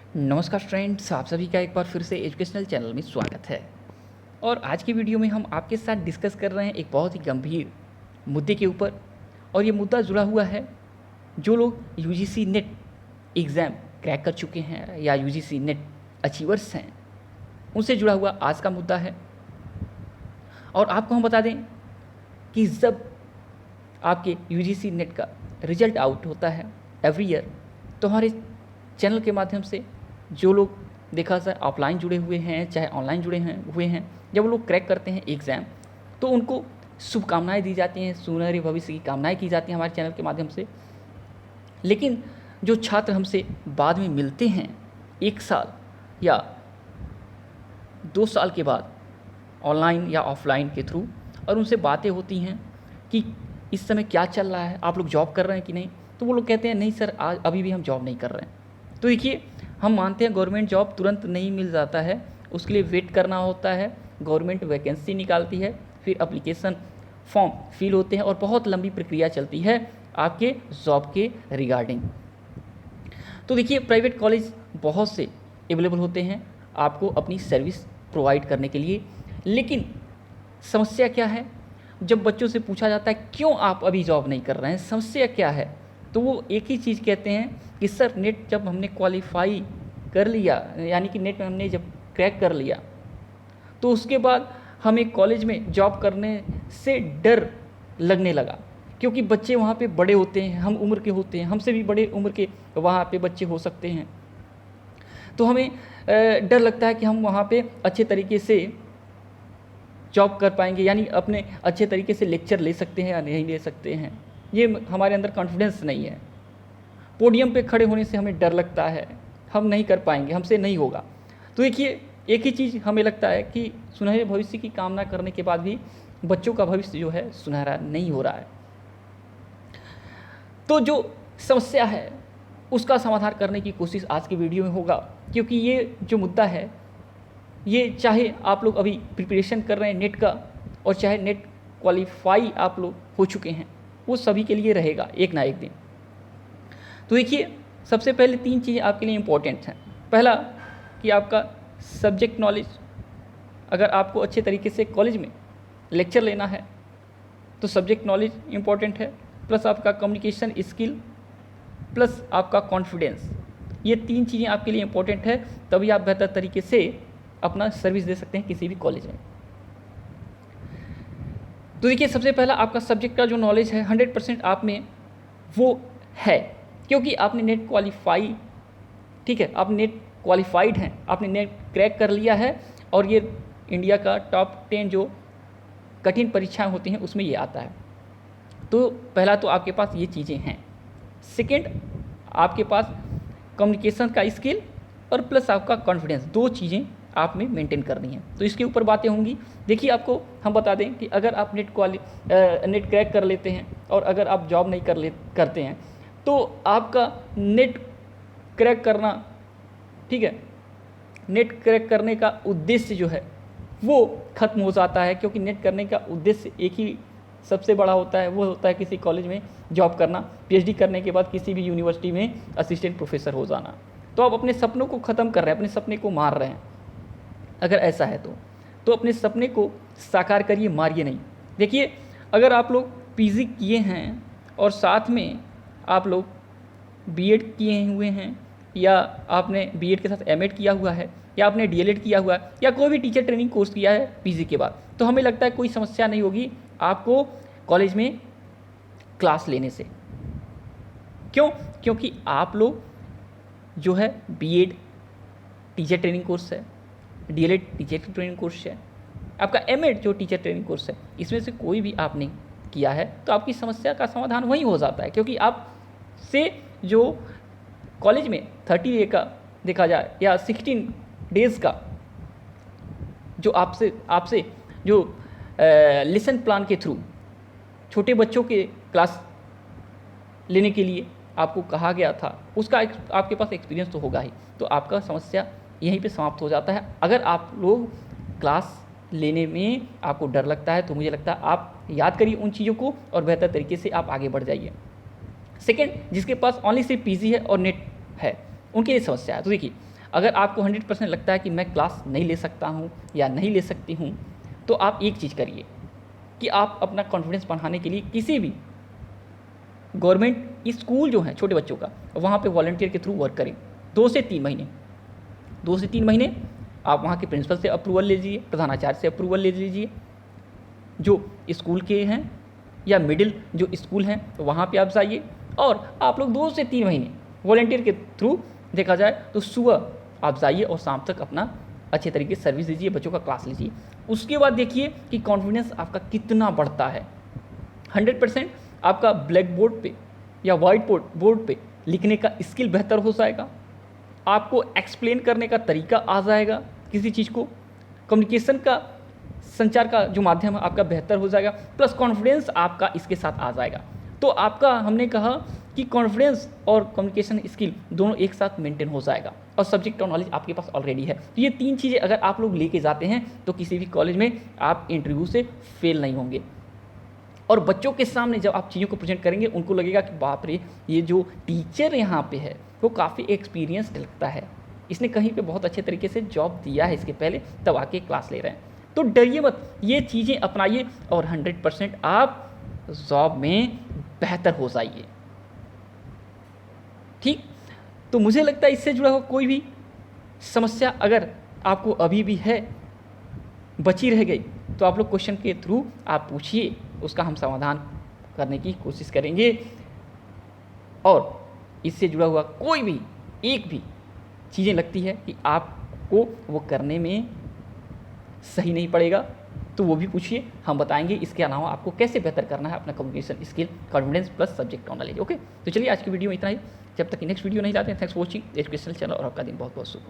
नमस्कार फ्रेंड्स, आप सभी का एक बार फिर से एजुकेशनल चैनल में स्वागत है। और आज की वीडियो में हम आपके साथ डिस्कस कर रहे हैं एक बहुत ही गंभीर मुद्दे के ऊपर। और ये मुद्दा जुड़ा हुआ है जो लोग यूजीसी नेट एग्ज़ाम क्रैक कर चुके हैं या यूजीसी नेट अचीवर्स हैं, उनसे जुड़ा हुआ आज का मुद्दा है। और आपको हम बता दें कि जब आपके यूजीसी नेट का रिजल्ट आउट होता है एवरी ईयर, तो हमारे चैनल के माध्यम से जो लोग देखा जाए ऑफलाइन जुड़े हुए हैं चाहे ऑनलाइन हुए हैं, जब वो लोग क्रैक करते हैं एग्ज़ाम, तो उनको शुभकामनाएं दी जाती हैं, सुनहरे भविष्य की कामनाएं की जाती हैं हमारे चैनल के माध्यम से। लेकिन जो छात्र हमसे बाद में मिलते हैं 1 साल या 2 साल के बाद ऑनलाइन या ऑफलाइन के थ्रू, और उनसे बातें होती हैं कि इस समय क्या चल रहा है, आप लोग जॉब कर रहे हैं कि नहीं, तो वो लोग कहते हैं नहीं सर, आज अभी भी हम जॉब नहीं कर रहे हैं। तो देखिए, हम मानते हैं गवर्नमेंट जॉब तुरंत नहीं मिल जाता है, उसके लिए वेट करना होता है। गवर्नमेंट वैकेंसी निकालती है, फिर एप्लीकेशन फॉर्म फिल होते हैं और बहुत लंबी प्रक्रिया चलती है आपके जॉब के रिगार्डिंग। तो देखिए, प्राइवेट कॉलेज बहुत से अवेलेबल होते हैं आपको अपनी सर्विस प्रोवाइड करने के लिए। लेकिन समस्या क्या है, जब बच्चों से पूछा जाता है क्यों आप अभी जॉब नहीं कर रहे हैं, समस्या क्या है, तो वो एक ही चीज़ कहते हैं कि सर नेट जब हमने क्वालिफाई कर लिया, यानी कि नेट में हमने जब क्रैक कर लिया, तो उसके बाद हमें कॉलेज में जॉब करने से डर लगने लगा, क्योंकि बच्चे वहाँ पे बड़े होते हैं, हम उम्र के होते हैं, हमसे भी बड़े उम्र के वहाँ पे बच्चे हो सकते हैं। तो हमें डर लगता है कि हम वहाँ पे अच्छे तरीके से जॉब कर पाएंगे, यानी अपने अच्छे तरीके से लेक्चर ले सकते हैं या नहीं ले सकते हैं, ये हमारे अंदर कॉन्फिडेंस नहीं है। पोडियम पे खड़े होने से हमें डर लगता है, हम नहीं कर पाएंगे, हमसे नहीं होगा। तो देखिए, एक ही चीज़ हमें लगता है कि सुनहरे भविष्य की कामना करने के बाद भी बच्चों का भविष्य जो है सुनहरा नहीं हो रहा है। तो जो समस्या है उसका समाधान करने की कोशिश आज की वीडियो में होगा, क्योंकि ये जो मुद्दा है, ये चाहे आप लोग अभी प्रिपरेशन कर रहे हैं नेट का, और चाहे नेट क्वालिफाई आप लोग हो चुके हैं, वो सभी के लिए रहेगा एक ना एक दिन। तो देखिए, सबसे पहले 3 चीज़ें आपके लिए इम्पोर्टेंट हैं। पहला कि आपका सब्जेक्ट नॉलेज, अगर आपको अच्छे तरीके से कॉलेज में लेक्चर लेना है तो सब्जेक्ट नॉलेज इम्पॉर्टेंट है, प्लस आपका कम्युनिकेशन स्किल, प्लस आपका कॉन्फिडेंस। ये 3 चीज़ें आपके लिए इम्पोर्टेंट है, तभी आप बेहतर तरीके से अपना सर्विस दे सकते हैं किसी भी कॉलेज में। तो देखिए, सबसे पहला आपका सब्जेक्ट का जो नॉलेज है 100% आप में वो है, क्योंकि आपने नेट क्वालिफाई, ठीक है, आप नेट क्वालिफाइड हैं, आपने नेट क्रैक कर लिया है, और ये इंडिया का टॉप 10 जो कठिन परीक्षाएं होती हैं उसमें ये आता है। तो पहला तो आपके पास ये चीज़ें हैं। सेकेंड, आपके पास कम्युनिकेशन का स्किल और प्लस आपका कॉन्फिडेंस, 2 चीज़ें आप में मेंटेन करनी है। तो इसके ऊपर बातें होंगी। देखिए, आपको हम बता दें कि अगर आप नेट क्रैक कर लेते हैं और अगर आप जॉब नहीं करते हैं, तो आपका नेट क्रैक करना, ठीक है, नेट क्रैक करने का उद्देश्य जो है वो खत्म हो जाता है, क्योंकि नेट करने का उद्देश्य एक ही सबसे बड़ा होता है, वो होता है किसी कॉलेज में जॉब करना, पीएचडी करने के बाद किसी भी यूनिवर्सिटी में असिस्टेंट प्रोफेसर हो जाना। तो आप अपने सपनों को ख़त्म कर रहे हैं, अपने सपने को मार रहे हैं। अगर ऐसा है तो अपने सपने को साकार करिए, मारिए नहीं। देखिए, अगर आप लोग पीजी किए हैं और साथ में आप लोग बीएड किए हुए हैं, या आपने बीएड के साथ एमएड किया हुआ है, या आपने डीएलएड किया हुआ है, या कोई भी टीचर ट्रेनिंग कोर्स किया है पीजी के बाद, तो हमें लगता है कोई समस्या नहीं होगी आपको कॉलेज में क्लास लेने से। क्यों? क्योंकि आप लोग जो है बीएड टीचर ट्रेनिंग कोर्स है, डीएलएड टीचर ट्रेनिंग कोर्स है, आपका एमएड जो टीचर ट्रेनिंग कोर्स है, इसमें से कोई भी आपने किया है, तो आपकी समस्या का समाधान वहीं हो जाता है। क्योंकि आप से जो कॉलेज में 30 डे का देखा जाए या 16 डेज़ का जो आपसे जो लेसन प्लान के थ्रू छोटे बच्चों के क्लास लेने के लिए आपको कहा गया था, उसका आपके पास एक्सपीरियंस तो होगा ही, तो आपका समस्या यहीं पे समाप्त हो जाता है। अगर आप लोग क्लास लेने में आपको डर लगता है, तो मुझे लगता है आप याद करिए उन चीज़ों को और बेहतर तरीके से आप आगे बढ़ जाइए। सेकेंड, जिसके पास ओनली सिर्फ पीजी है और नेट है, उनके लिए समस्या है। तो देखिए, अगर आपको 100% लगता है कि मैं क्लास नहीं ले सकता हूँ या नहीं ले सकती हूँ, तो आप एक चीज़ करिए कि आप अपना कॉन्फिडेंस बढ़ाने के लिए किसी भी गवर्नमेंट स्कूल जो हैं छोटे बच्चों का, वहाँ पे वॉलंटियर के थ्रू वर्क करें 2 से 3 महीने। 2 से 3 महीने आप वहाँ के प्रिंसिपल से अप्रूवल ले लीजिए, प्रधानाचार्य से अप्रूवल ले लीजिए, जो स्कूल के हैं या मिडिल जो स्कूल हैं वहाँ पे आप जाइए, और आप लोग 2 से 3 महीने वॉलंटियर के थ्रू देखा जाए तो सुबह आप जाइए और शाम तक अपना अच्छे तरीके से सर्विस दीजिए, बच्चों का क्लास लीजिए। उसके बाद देखिए कि कॉन्फिडेंस आपका कितना बढ़ता है। 100% आपका ब्लैक बोर्ड पे या वाइट बोर्ड पे लिखने का स्किल बेहतर हो जाएगा, आपको एक्सप्लेन करने का तरीका आ जाएगा किसी चीज़ को, कम्युनिकेशन का संचार का जो माध्यम है आपका बेहतर हो जाएगा, प्लस कॉन्फिडेंस आपका इसके साथ आ जाएगा। तो आपका हमने कहा कि कॉन्फिडेंस और कम्युनिकेशन स्किल दोनों एक साथ मेंटेन हो जाएगा, और सब्जेक्ट और नॉलेज आपके पास ऑलरेडी है। तो ये 3 चीज़ें अगर आप लोग लेके जाते हैं तो किसी भी कॉलेज में आप इंटरव्यू से फेल नहीं होंगे। और बच्चों के सामने जब आप चीज़ों को प्रेजेंट करेंगे उनको लगेगा कि बाप रे, ये जो टीचर यहाँ पे है वो काफ़ी एक्सपीरियंस्ड लगता है, इसने कहीं पे बहुत अच्छे तरीके से जॉब दिया है इसके पहले, तब आके क्लास ले रहे हैं। तो डरिए मत, ये चीज़ें अपनाइए और 100% आप जॉब में बेहतर हो जाइए। ठीक, तो मुझे लगता है इससे जुड़ा हुआ कोई भी समस्या अगर आपको अभी भी है, बची रह गई, तो आप लोग क्वेश्चन के थ्रू आप पूछिए, उसका हम समाधान करने की कोशिश करेंगे। और इससे जुड़ा हुआ कोई भी एक भी चीज़ें लगती है कि आपको वो करने में सही नहीं पड़ेगा, तो वो भी पूछिए, हम बताएंगे इसके अलावा आपको कैसे बेहतर करना है अपना communication skill, confidence plus subject knowledge. Okay, तो चलिए आज की वीडियो में इतना ही। जब तक नेक्स्ट वीडियो नहीं जाते हैं, thanks for watching educational channel, और आपका दिन बहुत बहुत शुभ हो।